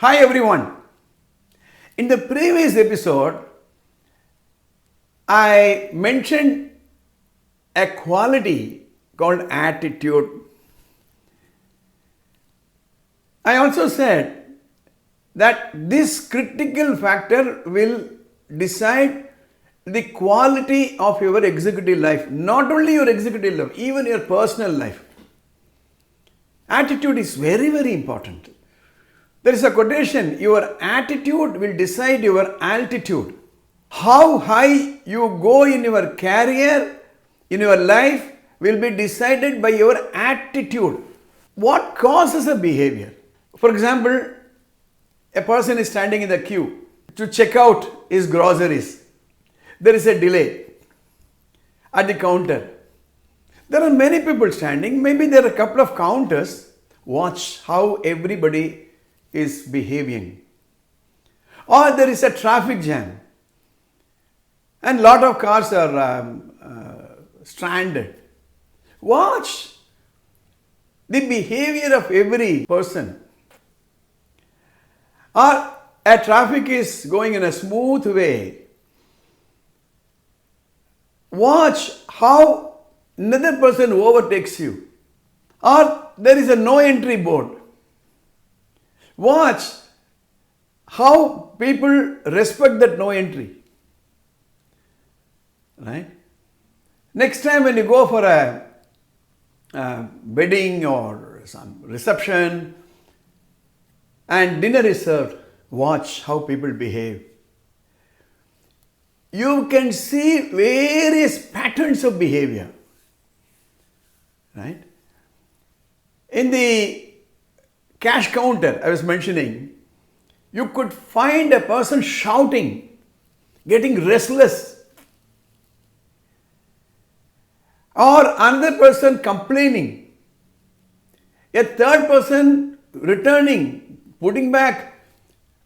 Hi everyone. In the previous episode, I mentioned a quality called attitude. I also said that this critical factor will decide the quality of your executive life, not only your executive life, even your personal life. Attitude is very, very important. There is a quotation, your attitude will decide your altitude. How high you go in your career, in your life, will be decided by your attitude. What causes a behavior? For example, a person is standing in the queue to check out his groceries. There is a delay at the counter. There are many people standing, maybe there are a couple of counters. Watch how everybody is behaving. Or there is a traffic jam and lot of cars are stranded. Watch the behavior of every person. Or a traffic is going in a smooth way. Watch how another person overtakes you. Or there is a no entry board. Watch how people respect that no entry. Right? Next time when you go for a wedding or some reception and dinner is served, watch how people behave. You can see various patterns of behavior. Right? In the cash counter, I was mentioning, you could find a person shouting, getting restless, or another person complaining, a third person returning, putting back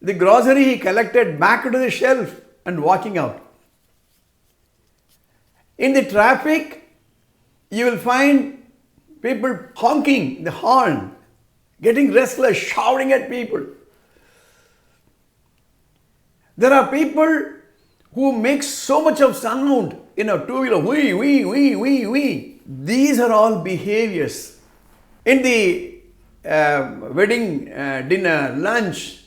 the grocery he collected back to the shelf and walking out. In the traffic, you will find people honking the horn, getting restless, shouting at people. There are people who make so much of sound in a two-wheeler, wee. These are all behaviors. In the wedding, dinner, lunch,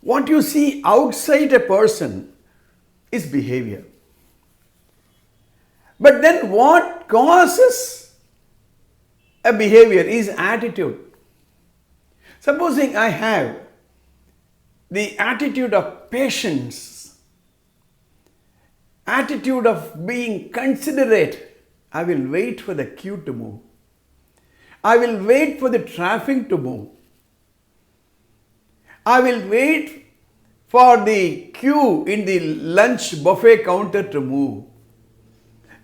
what you see outside a person is behavior. But then what causes a behavior is attitude. Supposing I have the attitude of patience, attitude of being considerate, I will wait for the queue to move. I will wait for the traffic to move. I will wait for the queue in the lunch buffet counter to move.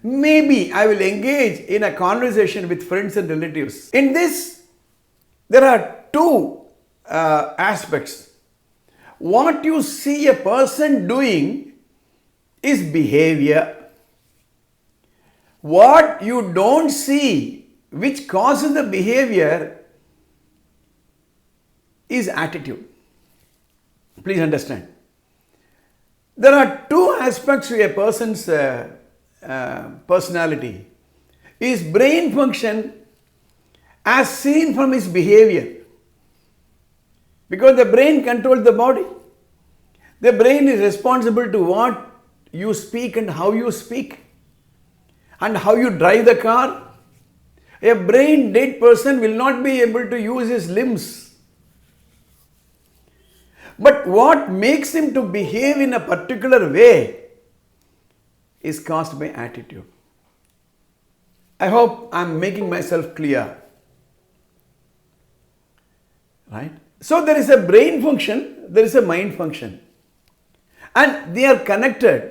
Maybe I will engage in a conversation with friends and relatives. In this, there are two aspects. What you see a person doing is behavior. What you don't see, which causes the behavior, is attitude. Please understand. There are two aspects to a person's personality. His brain function as seen from his behavior. Because the brain controls the body. The brain is responsible to what you speak and how you speak. And how you drive the car. A brain dead person will not be able to use his limbs. But what makes him to behave in a particular way is caused by attitude. I hope I am making myself clear. Right? So there is a brain function, there is a mind function. And they are connected.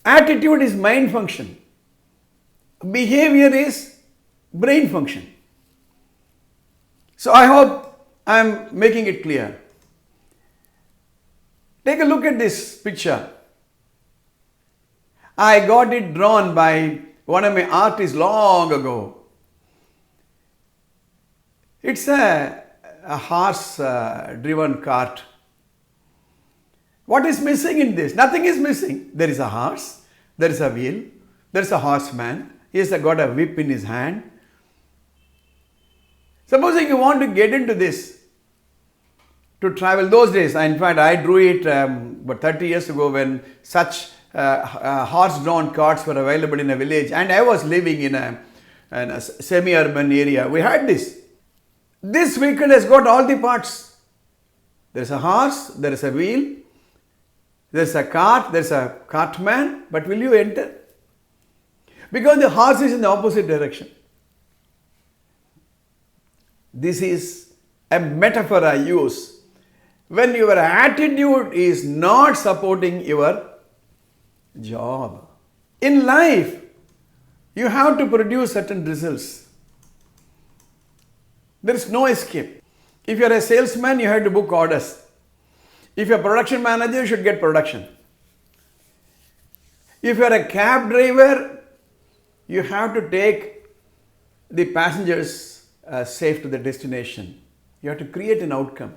Attitude is mind function. Behavior is brain function. So I hope I am making it clear. Take a look at this picture. I got it drawn by one of my artists long ago. It's a a horse driven cart. What is missing in this? Nothing is missing. There is a horse, there is a wheel, there is a horseman, he has got a whip in his hand. Supposing you want to get into this, to travel those days, in fact I drew it about 30 years ago when such horse-drawn carts were available in a village, and I was living in a semi-urban area. We had this. This vehicle has got all the parts. There is a horse, there is a wheel, there is a cart, there is a cartman, but will you enter? Because the horse is in the opposite direction. This is a metaphor I use. When your attitude is not supporting your job. In life, you have to produce certain results. There is no escape. If you are a salesman, you have to book orders. If you are a production manager, you should get production. If you are a cab driver, you have to take the passengers safe to the destination. You have to create an outcome.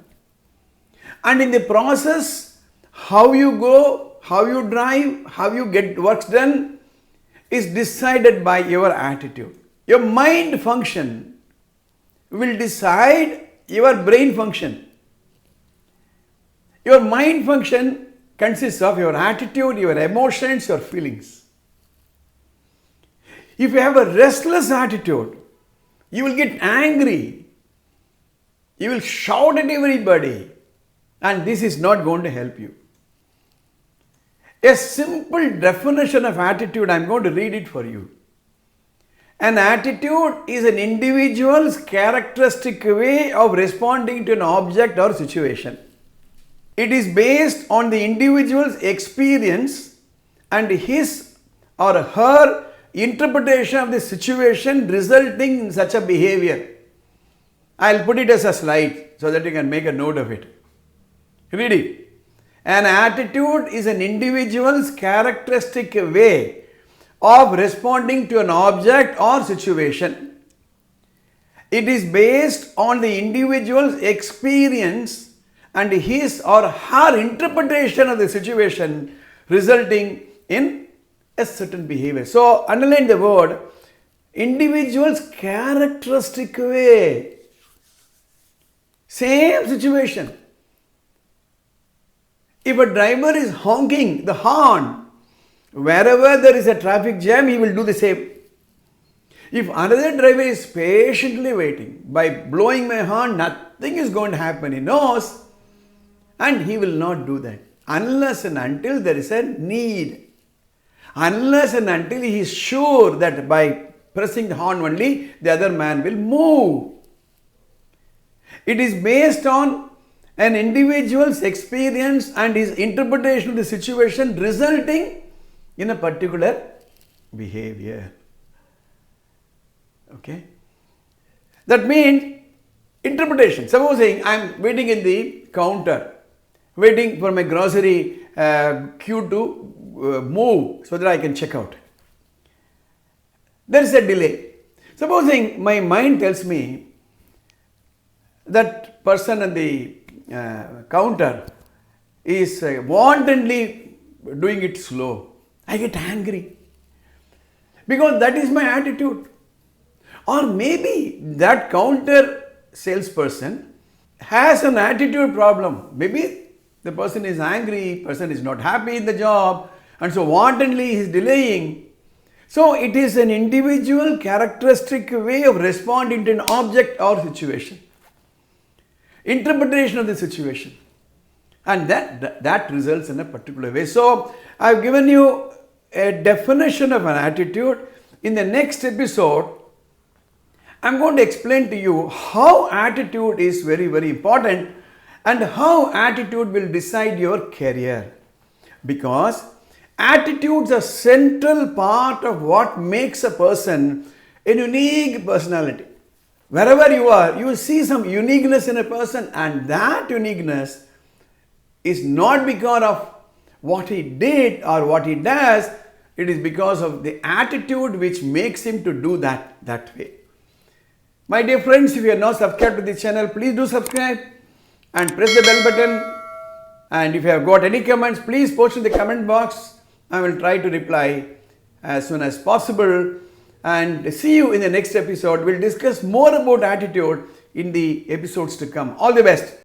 And in the process, how you go, how you drive, how you get works done is decided by your attitude. Your mind function will decide your brain function. Your mind function consists of your attitude, your emotions, your feelings. If you have a restless attitude, you will get angry. You will shout at everybody, and this is not going to help you. A simple definition of attitude, I am going to read it for you. An attitude is an individual's characteristic way of responding to an object or situation. It is based on the individual's experience and his or her interpretation of the situation resulting in such a behavior. I will put it as a slide so that you can make a note of it. Read it. An attitude is an individual's characteristic way of responding to an object or situation. It is based on the individual's experience and his or her interpretation of the situation resulting in a certain behavior. So, underline the word individual's characteristic way. Same situation. If a driver is honking the horn, wherever there is a traffic jam, he will do the same. If another driver is patiently waiting, by blowing my horn, nothing is going to happen. He knows, and he will not do that unless and until there is a need. Unless and until he is sure that by pressing the horn only, the other man will move. It is based on an individual's experience and his interpretation of the situation resulting in a particular behavior. Okay? That means interpretation. Supposing I am waiting in the counter, waiting for my grocery queue to move so that I can check out. There is a delay. Supposing my mind tells me that person on the counter is wantonly doing it slow, I get angry because that is my attitude. Or maybe that counter salesperson has an attitude problem. Maybe the person is angry, person is not happy in the job, and so wantonly he is delaying. So it is an individual characteristic way of responding to an object or situation. Interpretation of the situation, and that results in a particular way. So I have given you a definition of an attitude. In the next episode, I am going to explain to you how attitude is very, very important and how attitude will decide your career, because attitudes are central part of what makes a person a unique personality. Wherever you are, you will see some uniqueness in a person, and that uniqueness is not because of what he did or what he does, it is because of the attitude which makes him to do that way. My dear friends, if you are not subscribed to this channel, please do subscribe and press the bell button. And if you have got any comments, please post in the comment box. I will try to reply as soon as possible. And see you in the next episode. We'll discuss more about attitude in the episodes to come. All the best.